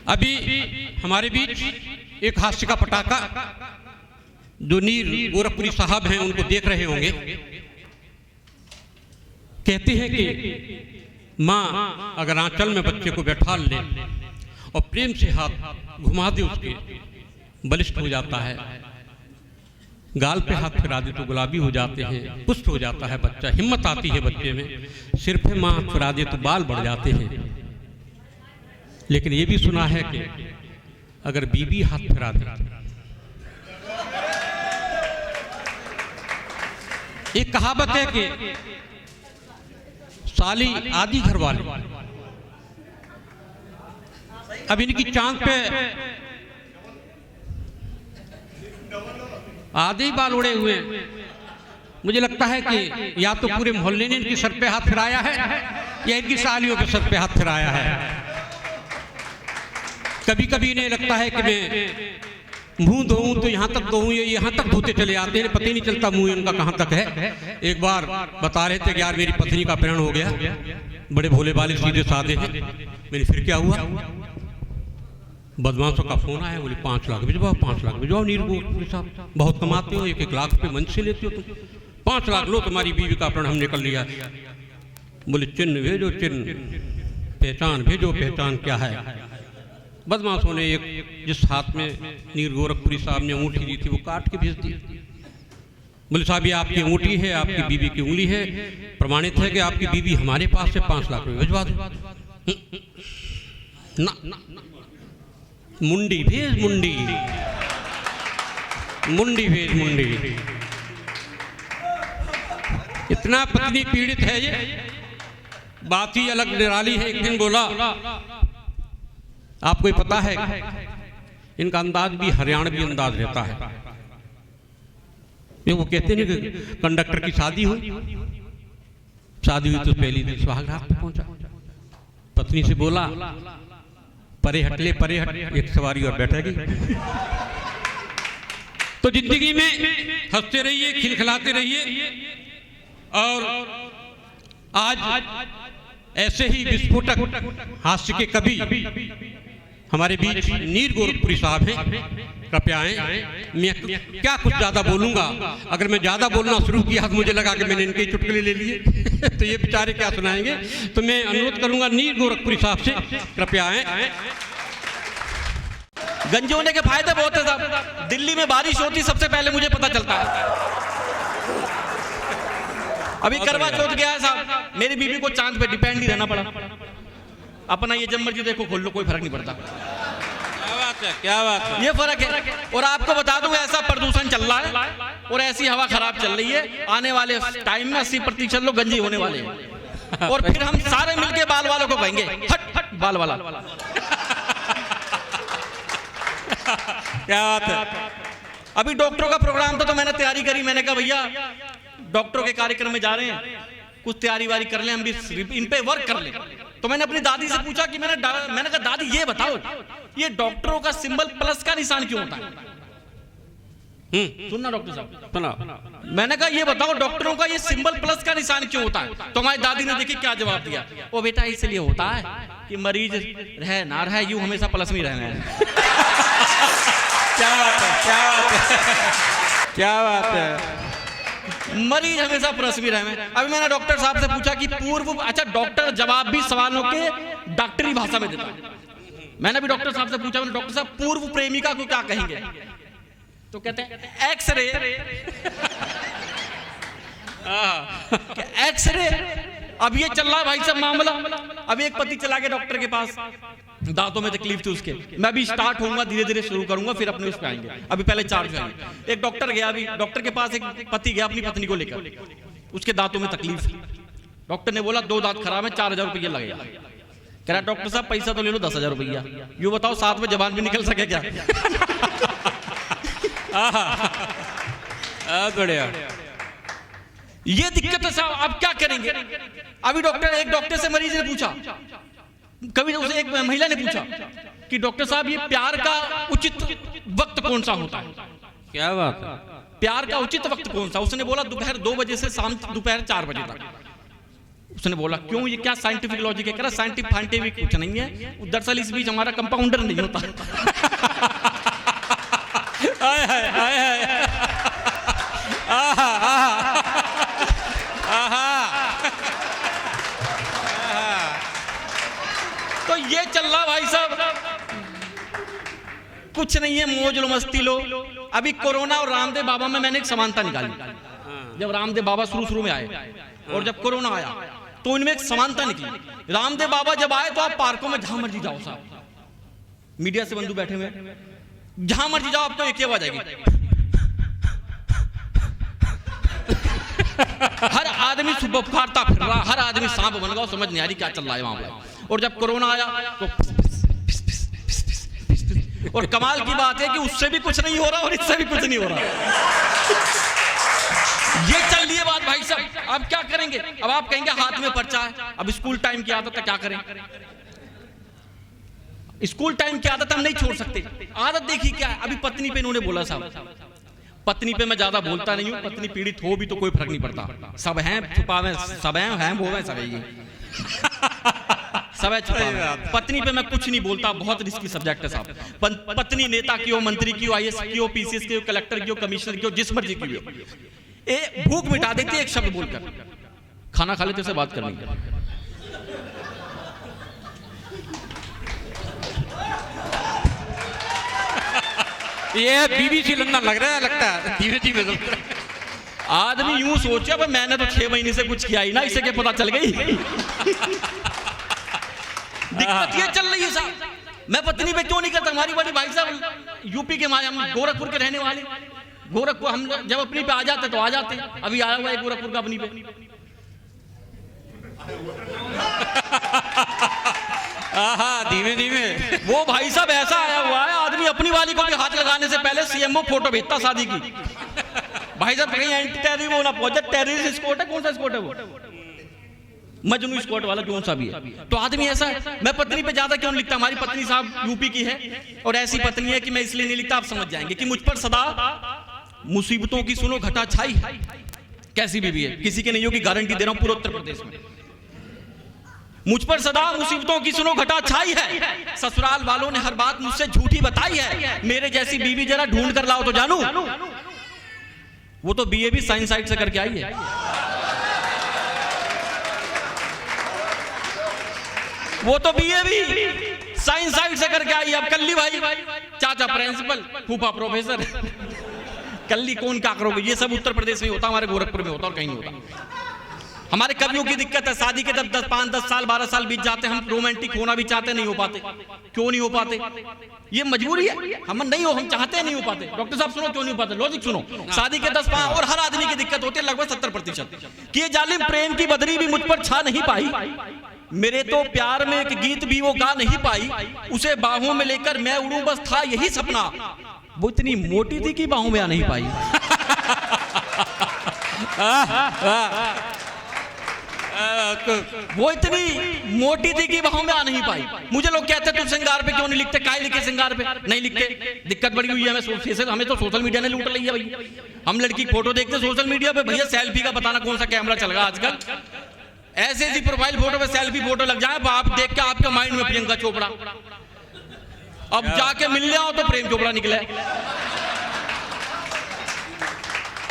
अभी हमारे बीच एक हास्य का पटाखा जो नीर गोरखपुरी साहब हैं उनको देख रहे होंगे, कहते हैं कि माँ अगर आंचल में बच्चे को बैठा ले और प्रेम से हाथ घुमा दे उसके, बलिष्ठ हो जाता है। गाल पे हाथ फिरा दे तो गुलाबी हो जाते हैं, पुष्ट हो जाता है बच्चा, हिम्मत आती है बच्चे में। सिर पे माँ हाथ फिरा दे तो बाल बढ़ जाते हैं। लेकिन ये भी सुना है कि अगर बीबी हाथ फिरा दे, एक कहावत है कि साली आधी घर वाली। अब इनकी चांद पे आधे ही बाल उड़े हुए हैं। मुझे लगता है कि या तो पूरे मोहल्ले ने इनकी सर पे हाथ फिराया है या इनकी सालियों के सर पे हाथ फिराया है। कभी कभी इन्हें लगता है कि मैं मुंह धोऊं तो यहाँ तक धोऊं, ये यहाँ तक धोते चले आते हैं, पता ही नहीं चलता मुंह इनका कहाँ तक है। एक बार बता रहे थे कि यार मेरी पत्नी का प्रण हो गया, बड़े भोले वाले सीधे साधे हैं। मैंने फिर क्या हुआ? बदमाशों का फोन आया, बोले 5 लाख भिजवाओ, 5 लाख भिजवाओ। नीर गोरखपुरी साहब बहुत कमाते हो, 1-1 लाख पे मंच से लेते हो तुम, 5 लाख लो, तुम्हारी बीवी का प्रण हमने कर लिया। बोले चिन्ह भेजो, चिन्ह, पहचान भेजो, पहचान क्या है? बदमाशों ने एक जिस हाथ में नीर गोरखपुरी साहब ने अंगूठी दी थी वो काट के भेज दी। बोले साहब ये आपकी अंगूठी है, आपकी बीवी की उंगली है, प्रमाणित है कि आपकी बीवी हमारे पास से 5 लाख रुपए भिजवा दो। ना, मुंडी भेज, मुंडी, मुंडी भेज, मुंडी। इतना पत्नी पीड़ित है ये, बात ही अलग निराली है। एक दिन बोला, आपको ही पता है इनका अंदाज भी हरियाणवी अंदाज रहता है। ये वो कहते नहीं कि कंडक्टर की शादी हुई, शादी हुई तो पहली दिन सुहाग रात पे पहुंचा। पत्नी से बोला परे हट ले, परे हट, एक सवारी और बैठेगी। तो जिंदगी में हंसते रहिए, खिलखिलाते रहिए। और आज ऐसे ही विस्फोटक हास्य के कवि हमारे बीच नीर गोरखपुरी साहब हैं, कृपया आएं। मैं क्या कुछ ज्यादा बोलूंगा, अगर मैं ज्यादा बोलना शुरू किया तो मुझे लगा कि मैंने इनके चुटकुले ले लिए तो ये बेचारे क्या सुनाएंगे। तो मैं अनुरोध करूंगा नीर गोरखपुरी साहब से, कृपया आएं। गंजे होने के फायदे बहुत है साहब। दिल्ली में बारिश होती सबसे पहले मुझे पता चलता है। अभी करवा चौथ गया है साहब, मेरी बीवी को चांद पे डिपेंड नहीं रहना पड़ा। अपना ये जब मर्जी देखो खोल लो, कोई फर्क नहीं पड़ता। क्या बात है, क्या बात है, ये फर्क है। और आपको बता दूं ऐसा प्रदूषण चल रहा है और ऐसी हवा खराब चल रही है, आने वाले टाइम में 80% लोग गंजे होने वाले हैं। और फिर हम सारे मिलके बाल वालों को कहेंगे हट हट बाल वाला। क्या बात है। अभी डॉक्टरों का प्रोग्राम था तो मैंने तैयारी करी। मैंने कहा भैया डॉक्टरों के कार्यक्रम में जा रहे हैं, कुछ तैयारी वारी कर लें, हम भी इन पे वर्क कर लें। तो मैंने अपनी दादी से पूछा कि मैंने कहा दादी ये बताओ ये डॉक्टरों का सिंबल प्लस का निशान क्यों होता है? सुनना डॉक्टर साहब, सुना। मैंने कहा ये बताओ डॉक्टरों का ये सिंबल प्लस का निशान क्यों होता है? तो हमारी दादी ने देखिए क्या जवाब दिया, ओ बेटा इसलिए होता है कि मरीज रहे ना रहे यूं हमेशा प्लस में रहना है। क्या बात है, क्या बात है, क्या बात है। मरीज हमेशा प्लस में रहे। अभी मैंने डॉक्टर साहब से पूछा कि पूर्व, अच्छा डॉक्टर जवाब भी सवालों के डॉक्टरी भाषा में देता है। मैंने भी डॉक्टर साहब से पूछा, डॉक्टर साहब पूर्व प्रेमिका को क्या कहेंगे? तो कहते हैं एक्सरे। एक्सरे। अब ये चल रहा है भाई साहब मामला। अब एक पति चला गया डॉक्टर के पास, दांतों में तकलीफ थी उसके। मैं भी स्टार्ट होऊंगा, धीरे धीरे शुरू करूंगा, फिर अपने उस पे आएंगे। अभी पहले चार्ज आएंगे। एक डॉक्टर गया, अभी डॉक्टर के पास एक पति गया अपनी पत्नी को लेकर, उसके दांतों में तकलीफ। डॉक्टर ने बोला 2 दांत खराब है, 4000 रुपया लगेगा। कह रहा डॉक्टर साहब पैसा तो ले लो 10,000 रुपया, यूं बताओ साथ में जबान भी निकल सके क्या? बढ़िया। ये दिक्कत है साहब, अब क्या करेंगे? अभी एक डॉक्टर से मरीज ने पूछा, कभी उसे एक महिला ने पूछा कि डॉक्टर साहब ये प्यार का उचित वक्त कौन सा होता है? क्या बात है। प्यार का उचित वक्त कौन सा? उसने बोला दोपहर 2 बजे से शाम दोपहर 4 बजे तक। उसने बोला क्यों, ये क्या साइंटिफिक लॉजिक है? कह रहा साइंटिफिक कुछ नहीं है, दरअसल इस बीच हमारा कंपाउंडर नहीं होता। हाय हाय हाय हाय, आहा आहा आहा। तो ये चल रहा भाई साहब, कुछ नहीं है, मौज लो मस्ती लो। अभी कोरोना और रामदेव बाबा में मैंने एक समानता निकाली। जब रामदेव बाबा शुरू में आए और जब कोरोना आया तो इनमें एक समानता निकली। रामदेव बाबा जब आए तो आप पार्कों में जहां मर्जी जाओ साहब, मीडिया से बंधु बैठे हुए, जहां मर्जी जाओ आपको एक ही आवाज आएगी, हर आदमी सुबह पुकारता फिर रहा, हर आदमी सांप बन गया, समझ नहीं आ रही क्या चल रहा है वहां पर। और जब कोरोना आया तो और कमाल की बात है कि उससे भी कुछ नहीं हो रहा और इससे भी कुछ नहीं हो रहा। ये चल रही है बात भाई साहब। अब क्या करेंगे? अब आप कहेंगे हाथ में पर्चा है, अब स्कूल टाइम की आदत है, क्या करें? स्कूल टाइम की आदत हम नहीं छोड़ सकते। आदत देखिए क्या है, अभी पत्नी पे इन्होंने बोला साहब, पत्नी पे मैं ज्यादा बोलता नहीं हूं, पत्नी पीड़ित हो भी तो कोई फर्क नहीं पड़ता, सब हैं छुपावे, सब हैं वो हैं सब ये सब है छुपावे। पत्नी पे मैं कुछ नहीं बोलता, बहुत रिस्की सब्जेक्ट है साहब। पत्नी नेता की हो, मंत्री की हो, IAS की हो, PCS की हो, कलेक्टर की हो, कमिश्नर की हो, जिस मर्जी की हो, भूख मिटा देती है एक शब्द बोलकर। खाना खा लेते उससे बात करनी। ये BBC लंदन लग रहा है, लगता है धीरे धीरे। आदमी यूं सोचे पर मैंने तो 6 महीने से कुछ किया ही ना, इसे क्या पता चल गई। दिक्कत ये चल रही है साहब, मैं पत्नी पे क्यों नहीं करता? हमारी बड़ी भाई साहब यूपी के, हम गोरखपुर के रहने वाले, गोरखपुर हम जब अपनी पे आ जाते तो आ जाते। अभी आया हुआ है गोरखपुर का अपनी पे। धीमे धीमे वो भाई साहब ऐसा आया हुआ है, आदमी अपनी वाली को भी हाथ लगाने से पहले CMO फोटो भेजता शादी की। भाई साहब कहीं एंटी टेररिस्ट होना पहुंचा, टेररिस्ट स्क्वाड है, कौन सा स्क्वाड है वो? मजनू स्क्वाड वाला कौन सा भी है। तो आदमी ऐसा है। मैं पत्नी पे ज्यादा क्यों लिखता? हमारी पत्नी साहब यूपी की है और ऐसी पत्नी है कि मैं इसलिए नहीं लिखता, आप समझ जाएंगे कि मुझ पर सदा मुसीबतों की सुनो घटा छाई। कैसी बीवी है, किसी के नहीं होगी, गारंटी दे रहा हूं पूरे उत्तर प्रदेश में। मुझ पर सदा मुसीबतों की सुनो घटा छाई है, ससुराल वालों ने हर बात मुझसे झूठी बताई है, मेरे जैसी बीवी जरा ढूंढ कर लाओ तो जानू। वो तो BA भी साइंस साइड से करके आई है। वो तो BA भी साइंस साइड से करके आई। अब कल्ली भाई, चाचा प्रिंसिपल, फूफा प्रोफेसर, कल्ली कौन क्या करोगे? ये सब उत्तर प्रदेश में होता, हमारे गोरखपुर में होता और कहीं नहीं होता। हमारे कवियों की दिक्कत है, शादी के जब 5-10 साल 12 साल बीत जाते, हम रोमांटिक होना भी चाहते, नहीं हो पाते। क्यों नहीं हो पाते? ये मजबूरी है, हम नहीं हो, हम चाहते नहीं हो पाते। डॉक्टर साहब सुनो क्यों नहीं हो पाते, लॉजिक सुनो। शादी के 10 और हर आदमी की दिक्कत होती है लगभग 70% कि ये जालिम प्रेम की बदरी भी मुझ पर छा नहीं पाई, मेरे तो प्यार में एक गीत भी वो गा नहीं पाई, उसे बाहों में लेकर मैं उड़ूं बस था यही सपना, वो इतनी मोटी थी कि बाहों में आ नहीं पाई। वो इतनी मोटी थी कि बाहों में आ नहीं पाई। मुझे लोग कहते तुम श्रृंगार पे क्यों नहीं लिखते, काहे लिखे श्रृंगार पे? नहीं लिखते, दिक्कत बड़ी हुई है। हमें तो सोशल मीडिया ने लूट लिया भाई। हम लड़की फोटो देखते सोशल मीडिया पे, भैया सेल्फी का बताना कौन सा कैमरा चल रहा आजकल। ऐसे ऐसी प्रोफाइल फोटो पे सेल्फी फोटो लग जाए, आप देख के आपके माइंड में प्रियंका चोपड़ा, अब जाके मिलने आओ तो प्रेम चोपड़ा निकले।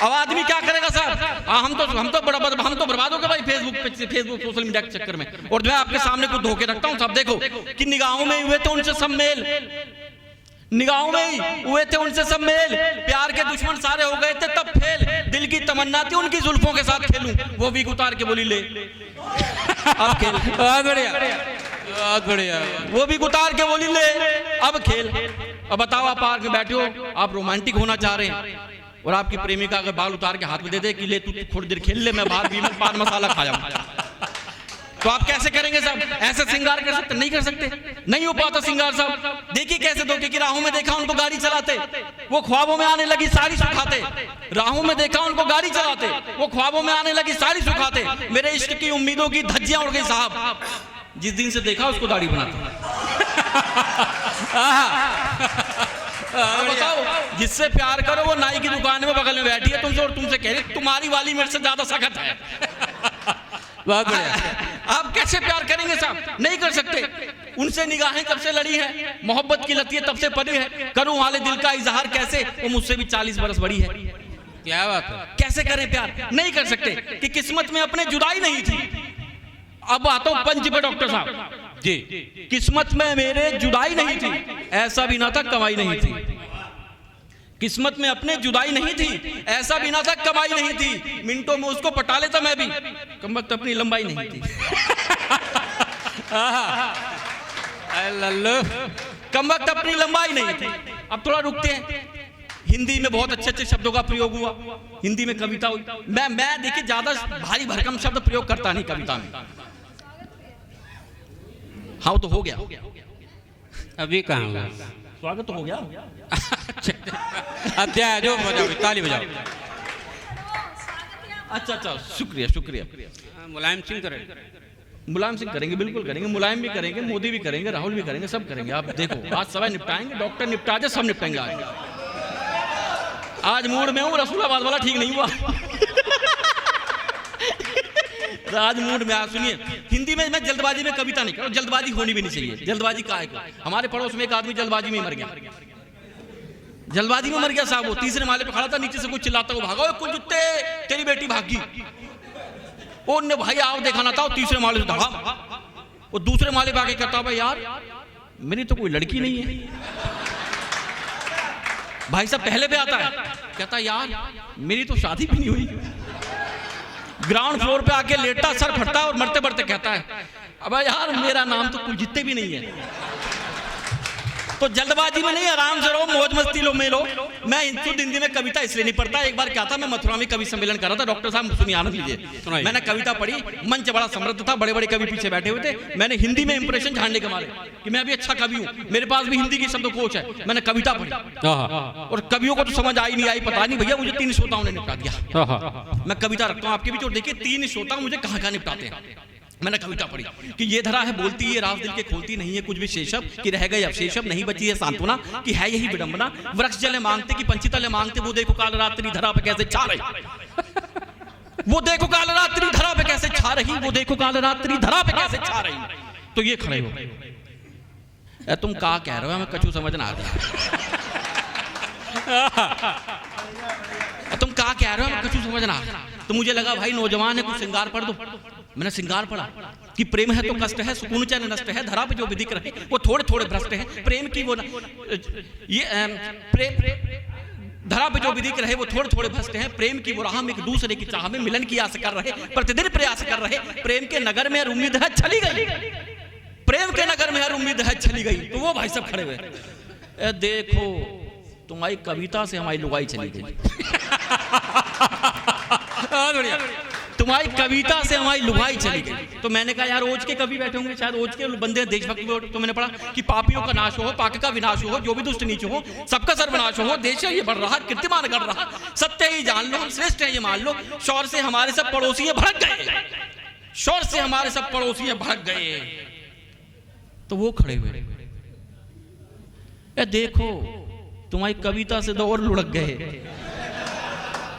अब आदमी क्या करेगा साहब? हम तो बर्बाद हो गए भाई फेसबुक सोशल मीडिया के चक्कर में। और मैं आपके सामने कुछ धोखे रखता हूं, सब देखो कि निगाहों में हुए थे उनसे सब मेल, निगाहों में ही हुए थे उनसे सब मेल, प्यार के दुश्मन सारे हो गए थे तब फेल, दिल की तमन्ना थी उनकी जुल्फों के साथ खेलूं, वो भी उतार के बोली ले अब खेल। बहुत बढ़िया, बहुत बढ़िया। वो भी उतार के बोली ले अब खेल। अब बताओ, आप पार्क में बैठे हो, आप रोमांटिक होना चाह रहे हैं और आपकी प्रेमिका अगर बाल उतार के हाथ में दे दे कि ले तू थोड़ी देर खेल ले, मैं बाहर भी पान मसाला खा जाऊं, तो आप कैसे करेंगे साहब? ऐसे श्रृंगार कर सकते? नहीं कर सकते, नहीं हो पाता श्रृंगार साहब। देखिए कैसे धोखे की राहों में देखा उनको गाड़ी चलाते, वो ख्वाबों में आने लगी साड़ी सुखाते, राहों में देखा उनको गाड़ी चलाते, वो ख्वाबों में आने लगी साड़ी सुखाते, मेरे इश्क की उम्मीदों की धज्जियां उड़ गई साहब, जिस दिन से देखा उसको दाढ़ी बनाते। बताओ, जिससे प्यार करो वो नाई की दुकान में बगल में बैठी है तुमसे और तुमसे कह रही तुम्हारी वाली मेरे से ज्यादा सख्त है। बहुत बढ़िया, कैसे प्यार करेंगे साहब? नहीं कर सकते। उनसे निगाहें कब से लड़ी हैं, मोहब्बत की लतियां तब से पड़ी है, करूं वाले दिल का इजहार कैसे, वो मुझसे भी 40 बरस बड़ी है। क्या बात है? कैसे करें प्यार? नहीं कर सकते कि किस्मत में अपने जुदाई नहीं थी। अब आता हूं पंच पे डॉक्टर साहब जी। किस्मत में मेरे जुदाई नहीं थी, ऐसा भी ना था कमाई नहीं थी। किस्मत में अपने जुदाई नहीं थी, ऐसा भी ना था कमाई नहीं थी। मिनटों में उसको पटा लेता मैं भी, कम वक्त अपनी लंबाई नहीं थी। कम वक्त अपनी लंबाई नहीं थी। अब थोड़ा रुकते हैं। हिंदी में बहुत अच्छे अच्छे शब्दों का प्रयोग हुआ, हिंदी में कविता हुई। मैं देखिए ज्यादा भारी भरकम शब्द प्रयोग करता नहीं कविता में। हाँ तो हो गया, अभी कहाँ हुआ? स्वागत तो हो गया। अध्याय जो बजाओ, ताली बजाओ। अच्छा अच्छा, शुक्रिया शुक्रिया। मुलायम सिंह करें, मुलायम सिंह करेंगे, बिल्कुल करेंगे। मुलायम भी करेंगे, मोदी भी करेंगे, राहुल भी करेंगे, सब करेंगे। आप देखो आज सवाल निपटाएंगे, डॉक्टर निपटा दे, सब निपटाएंगे। आज मूड में हूँ, रसूलाबाद वाला ठीक नहीं हुआ। आज मूड में। सुनिए, हिंदी में मैं जल्दबाजी में कविता नहीं कर, जल्दबाजी होनी भी नहीं चाहिए। जल्दबाजी का है, हमारे पड़ोस में एक आदमी जल्दबाजी में मर गया। जल्दबाजी में मर गया साहब। वो तीसरे माले पे खड़ा था, नीचे से कुछ चिल्लाता हुआ भागा, कुल जुत्ते तेरी बेटी भागी। वो ने भाई आओ देखा ना था, तीसरे माले से दौड़ा। वो दूसरे माले पे आके कहता भाई यार मेरी तो कोई लड़की नहीं है। भाई साहब पहले पे आता है, कहता यार मेरी तो शादी भी नहीं हुई। ग्राउंड फ्लोर पे आके लेटा, सर फटता और मरते मरते कहता है अब यार मेरा नाम तो कुल जितने भी नहीं है। तो जल्दबाजी में नहीं, आराम से रहो, मौज मस्ती लो में लो। मैं शुद्ध हिंदी में कविता इसलिए नहीं पढ़ता। एक बार क्या था, मैं मथुरा में कवि सम्मेलन कर रहा था। डॉक्टर साहब सुनिए, आनंद लीजिए। मैंने कविता पढ़ी, मंच बड़ा समृद्ध था, बड़े बड़े कवि पीछे बैठे हुए थे। मैंने हिंदी में इंप्रेशन झाड़ने के मारे कि मैं भी अच्छा कवि हूँ, मेरे पास भी हिंदी की शब्दकोश है। मैंने कविता पढ़ी और कवियों को तो समझ आई नहीं आई, पता नहीं भैया, मुझे 3 श्रोताओं ने निपटा दिया। मैं कविता रखता हूँ आपके बीच, और देखिए 3 श्रोता मुझे कहाँ कहाँ निपटाते हैं। मैंने कविता पढ़ी कि ये धरा है बोलती है, राज दिल के खोलती नहीं है कुछ भी शेषब, कि रह गए अवशेषब, नहीं बची है सांत्वना, कि है यही विडंबना। वृक्ष जले मांगते कि पंछी तले मांगते, वो देखो काल रात्रि धरा पे कैसे छा रही। वो देखो काल रात्रि धरा पे कैसे छा रही, वो देखो काल रात्रि धरा पे कैसे छा रही। तो ये खड़े हो, तुम क्या कह रहे हो, हमें कछु समझ ना आ रहा। तुम क्या कह रहे हो, हमें कछु समझ ना आ रहा। तो मुझे लगा भाई नौजवान है, कुछ श्रृंगार पढ़ दो। मैंने श्रृंगार पढ़ा कि प्रेम है तो कष्ट है, सुकून चैन नष्ट है, धरा पे जो विधिक रहे वो थोड़े थोड़े भ्रष्ट है। प्रेम की वो ये प्रेम धरा पे जो विधिक रहे वो थोड़े थोड़े भ्रष्ट हैं। प्रेम की वो राह में एक दूसरे की चाह में मिलन की आस कर रहे, प्रतिदिन प्रयास कर रहे। प्रेम के नगर में हर उम्मीद है चली गई, प्रेम के नगर में हर उम्मीद है चली गई। तो वो भाई सब खड़े हुए, देखो तुम्हारी कविता से हमारी लुगाई चली गई। तुम्हारी कविता से हमारी लुगाई चली गई। तो मैंने कहा यार ओज के कवि बैठे होंगे, शायद ओज के बंदे देशभक्ति। तो मैंने पढ़ा कि पापियों का नाश हो, पाक का विनाश हो, जो भी दुष्ट नीच हो सबका सर्वनाश हो। देश है ये बढ़ रहा, कीर्तिमान कर रहा, सत्य ही जान लो, हम श्रेष्ठ है ये मान लो। शौर से हमारे सब पड़ोसी भड़क गए, शौर से हमारे सब पड़ोसी भड़क गए। तो वो खड़े हुए, देखो तुम्हारी कविता से तो और लुढ़क गए।